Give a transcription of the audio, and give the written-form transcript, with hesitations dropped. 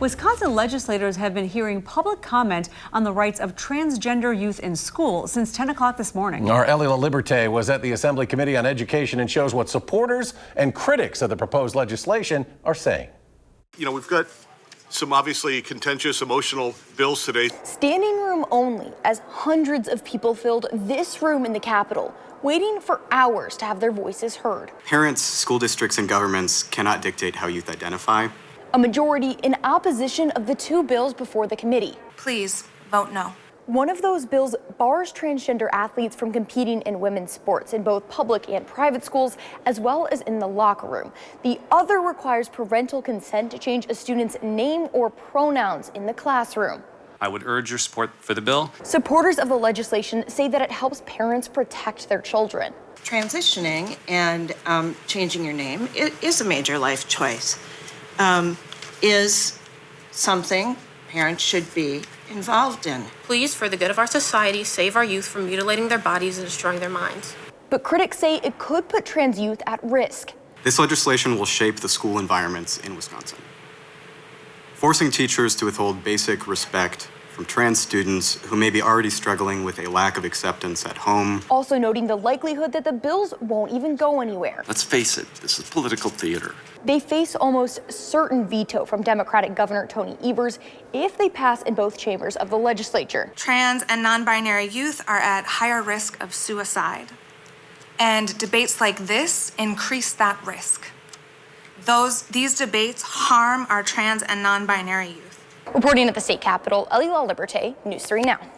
Wisconsin legislators have been hearing public comment on the rights of transgender youth in school since 10 o'clock this morning. Our Ellie LaLiberte was at the Assembly Committee on Education and shows what supporters and critics of the proposed legislation are saying. You know, we've got some obviously contentious, emotional bills today. Standing room only, as hundreds of people filled this room in the Capitol, waiting for hours to have their voices heard. Parents, school districts, and governments cannot dictate how youth identify. A majority in opposition of the two bills before the committee. Please vote no. One of those bills bars transgender athletes from competing in women's sports in both public and private schools, as well as in the locker room. The other requires parental consent to change a student's name or pronouns in the classroom. I would urge your support for the bill. Supporters of the legislation say that it helps parents protect their children. Transitioning and changing your name is a major life choice. Is something parents should be involved in. Please, for the good of our society, save our youth from mutilating their bodies and destroying their minds. But critics say it could put trans youth at risk. This legislation will shape the school environments in Wisconsin, forcing teachers to withhold basic respect from trans students who may be already struggling with a lack of acceptance at home. Also noting the likelihood that the bills won't even go anywhere. Let's face it, this is political theater. They face almost certain veto from Democratic Governor Tony Evers if they pass in both chambers of the legislature. Trans and non-binary youth are at higher risk of suicide. And debates like this increase that risk. These debates harm our trans and non-binary youth. Reporting at the state capitol, Ellie LaLiberte, News 3 Now.